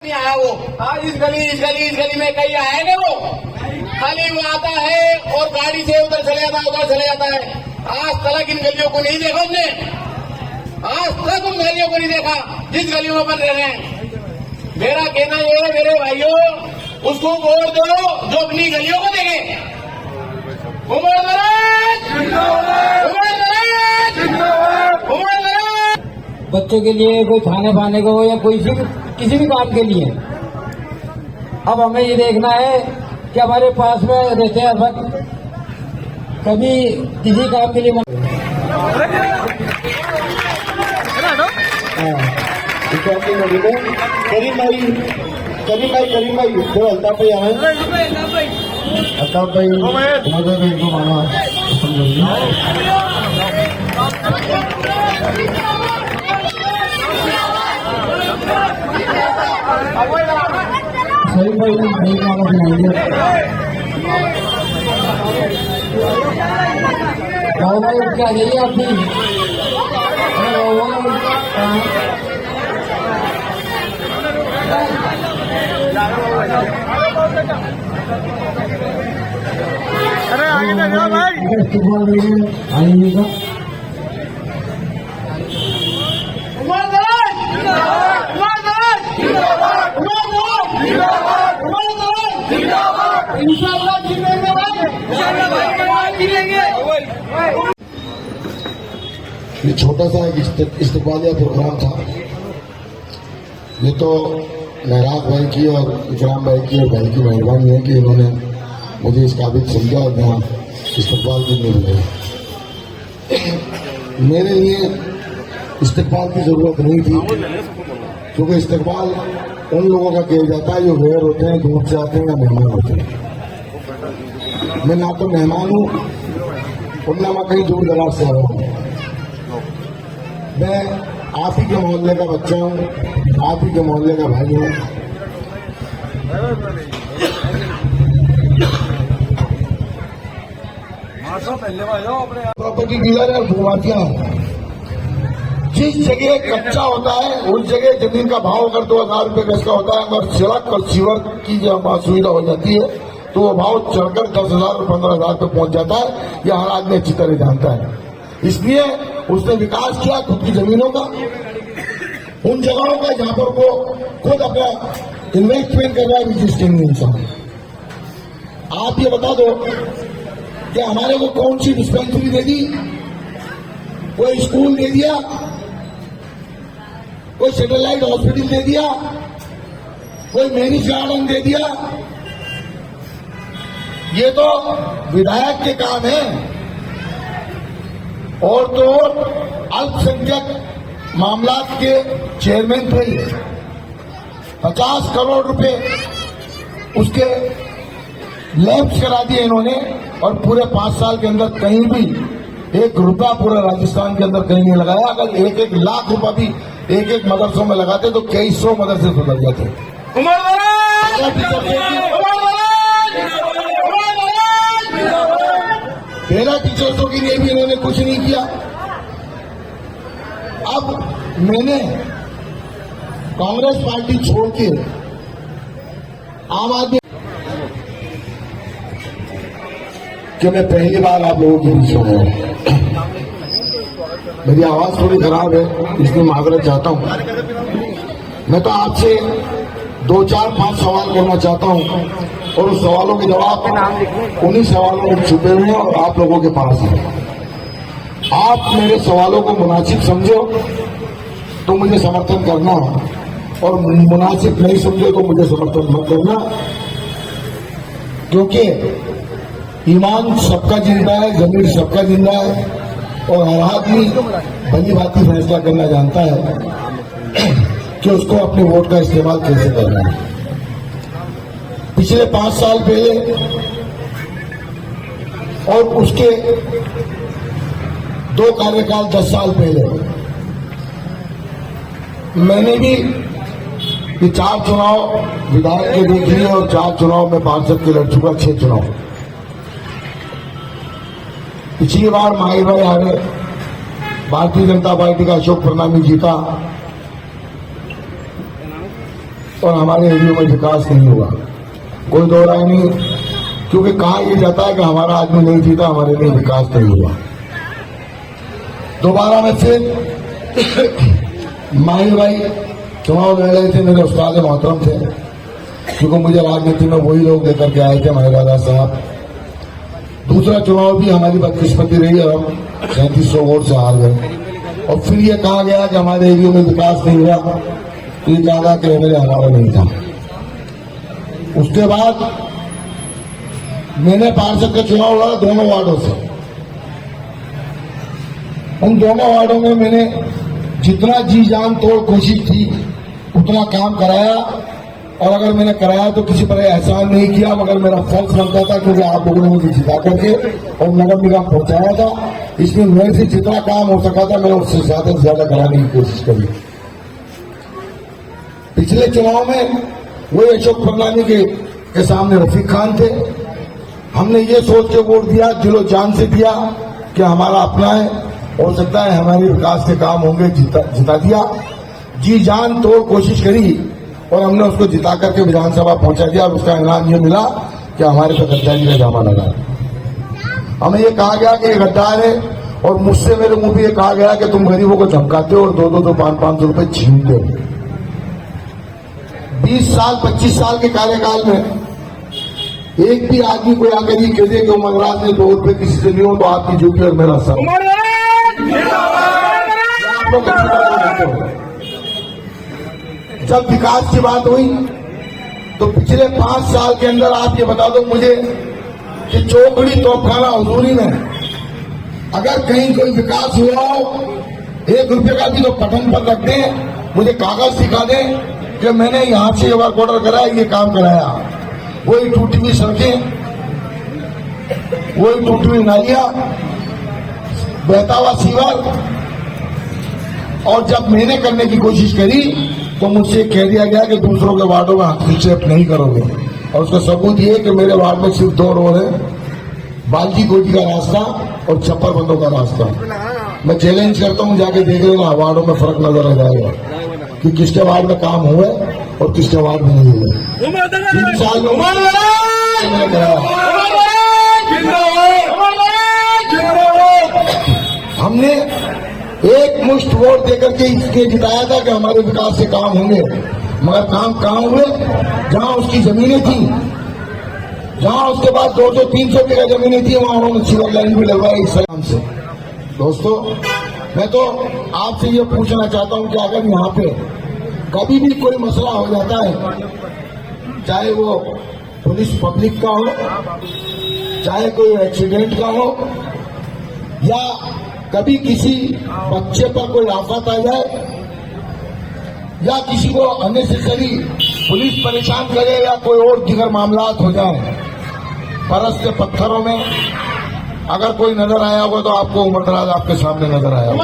नहीं आया वो। हाँ, इस गली में कहीं आया नहीं वो। खाली वो आता है और गाड़ी से उधर चले जाता है, उधर चले जाता है। आज तक इन गलियों को नहीं देखा हमने, आज तक उन गलियों को नहीं देखा जिस गलियों में बन रहे हैं। मेरा कहना ये है मेरे भाइयों, उसको वोट दो जो अपनी गलियों को देखे। उमर दराज, उमर दराज, उमर दराज। बच्चों के लिए कोई खाने पाने को या कोई किसी भी काम के लिए। अब हमें ये देखना है कि हमारे पास में रहते हैं वक्त कभी किसी काम के लिए करीम भाई तो अल्ताफ भाई आए। अल्ताफ भाई इनको माना सही भाई नहीं माना बनाएंगे। क्या रही है आपकी अरे आगे ना जाओ भाई। आएंगे का ये छोटा सा एक इस्तकबालिया प्रोग्राम था। ये तो महराज भाई की और इकराम भाई की और भाई की मेहरबानी है कि इन्होंने मुझे इस काबिल समझा और यहाँ इस्तकबाल भी मिल गया। मेरे लिए इस्तकबाल की जरूरत नहीं थी, क्योंकि इस्तकबाल उन लोगों का किया जाता है जो गैर होते हैं, दूर से आते हैं या मेहमान होते हैं। मैं ना तो मेहमान हूँ और ना मैं कहीं दूर दराज से आया हूँ। मैं आप ही के मोहल्ले का बच्चा हूँ, आप ही के मोहल्ले का भाई हूँ। प्रॉपर्टी डीलर है, भूमाफिया है। जिस जगह कच्चा होता है उस जगह जमीन का भाव अगर 2000 रुपये गज का होता है, अगर सड़क और सीवर की जब सुविधा हो जाती है तो वो भाव चढ़कर 10,000 और 15,000 पे पहुंच जाता है। यह हर आदमी अच्छी तरह जानता है। इसलिए उसने विकास किया खुद की जमीनों का, उन जगहों का जहां पर वो खुद अपना इन्वेस्टमेंट कर रहा है विजिटिंग इंसान। आप ये बता दो कि हमारे को कौन सी डिस्पेंसरी दे दी, कोई स्कूल दे दिया, कोई सैटेलाइट हॉस्पिटल दे दिया, कोई मैरिज गार्डन दे दिया। ये तो विधायक के काम है। और तो अल्पसंख्यक मामलात के चेयरमैन थे। 50 करोड़ रुपए उसके लैब्स करा दिए इन्होंने, और पूरे 5 साल के अंदर कहीं भी 1 रुपया पूरे राजस्थान के अंदर कहीं नहीं लगाया। अगर 1-1 लाख रुपया भी 1-1 मदरसों में लगाते तो कई 100 मदरसे सुधर जाते। पहला टीचर्सों के लिए भी इन्होंने कुछ नहीं किया। अब मैंने कांग्रेस पार्टी छोड़ के आम आदमी कि मैं पहली बार आप लोगों के बीच में हूं। मेरी आवाज थोड़ी खराब है, इसलिए माजरत चाहता हूं। मैं तो आपसे 2, 4, 5 सवाल करना चाहता हूं और उस सवालों के जवाब उन्हीं सवालों में छुपे हुए हैं और आप लोगों के पास है। आप मेरे सवालों को मुनासिब समझो तो मुझे समर्थन करना, और मुनासिब नहीं समझो तो मुझे समर्थन मत करना, क्योंकि ईमान सबका जिंदा है, जमीन सबका जिंदा है, और हर आदमी भली भांति फैसला करना जानता है कि उसको अपने वोट का इस्तेमाल कैसे करना है। पिछले 5 साल पहले और उसके 2 कार्यकाल 10 साल पहले मैंने भी ये 4 चुनाव विधायक के देख लिए और 4 चुनाव में पार्षद के लड़ चुका, 6 चुनाव। पिछली बार माही भाई हारे, भारतीय जनता पार्टी का अशोक प्रणामी जीता। और हमारे एरिया में विकास नहीं हुआ, कोई दो राय नहीं, क्योंकि कहा यह जाता है कि हमारा आदमी नहीं जीता, हमारे लिए विकास नहीं हुआ। दोबारा में फिर माहिर भाई चुनाव लड़ रहे थे, मेरे उस्ताद मोहतरम थे, क्योंकि मुझे राजनीति में वही लोग लेकर के आए थे, महिरादा साहब। दूसरा चुनाव भी हमारी बदकिस्मती रही और हम 3700 वोट से हार गए। और फिर ये कहा गया कि हमारे एरिया में विकास नहीं हुआ, तो ये कहा कि मेरे हमारा नहीं था। उसके बाद मैंने पार्षद का चुनाव लड़ा दोनों वार्डों से। उन दोनों वार्डों में मैंने जितना जी जान तोड़ कोशिश थी उतना काम कराया, और अगर मैंने कराया तो किसी पर एहसान नहीं किया, मगर मेरा फर्ज बनता था, क्योंकि आप लोगों ने मुझे जिता करके और नगर निगम पहुंचाया था। इसमें मेरे से जितना काम हो सका था मैंने उससे ज्यादा से ज्यादा कराने की कोशिश करी। पिछले चुनाव में वही अशोक परनामी के सामने रफीक खान थे। हमने ये सोच के वोट दिया, दिलो जान से दिया कि हमारा अपना है, हो सकता है हमारे विकास के काम होंगे, जिता दिया। जी जान तोड़ कोशिश करी और हमने उसको जिता करके विधानसभा पहुंचा दिया, और उसका इनाम ये मिला कि हमारे पे गद्दारी का जामा लगा। हमें ये कहा गया कि ये गद्दार है, और मुझसे मेरे मुंह पे ये कहा गया कि तुम गरीबों को धमकाते हो और 2-2, 500 रुपए छीनते हो। 20 साल 25 साल के कार्यकाल में एक भी आदमी कोई आकर ये कह दे कि मंगराज ने 2 रुपए किसी से लिए हो तो आपकी ड्यूटी और मेरा सर। जब विकास की बात हुई तो पिछले 5 साल के अंदर आप ये बता दो मुझे कि चौकड़ी तोपखाना हजूरी में अगर कहीं कोई विकास हुआ हो, 1 रुपये का भी तो पठन पर रख दें, मुझे कागज दिखा दें कि मैंने यहां से वर्क ऑर्डर कराया, ये काम कराया। वही टूटी हुई सड़कें, वही टूटी हुई नालियां, बहता हुआ सीवर। और जब मैंने करने की कोशिश करी तो मुझसे कह दिया गया कि दूसरों के वार्डों में हस्तक्षेप नहीं करोगे, और उसका सबूत ये कि मेरे वार्ड में सिर्फ 2 रोड है, बाल्टी कोटी का रास्ता और छप्पर बंदों का रास्ता। मैं चैलेंज करता हूं, जाके देख लेना, वार्डों में फर्क नजर आ जाएगा कि किसके वार्ड में काम हुए और किसके वार्ड में नहीं हुए। 3 साल में मैंने कराया। हमने एक मुश्त वोट देकर के इसलिए जिताया था कि हमारे विकास से काम होंगे, मगर काम कहाँ हुए? जहां उसकी जमीनें थी, जहां उसके बाद 200-300 बीघा जमीनें थी, वहां उन्होंने सीवर लाइन भी लगवाई इस नाम से। दोस्तों, मैं तो आपसे ये पूछना चाहता हूं कि अगर यहाँ पे कभी भी कोई मसला हो जाता है, चाहे वो पुलिस पब्लिक का हो, चाहे कोई एक्सीडेंट का हो, या कभी किसी बच्चे पर कोई आफत आ जाए, या किसी को अननेसेसरी पुलिस परेशान करे, या कोई और दीगर मामलात हो जाए, बरस के पत्थरों में अगर कोई नजर आया होगा तो आपको उम्र दराज आपके सामने नजर आया होगा।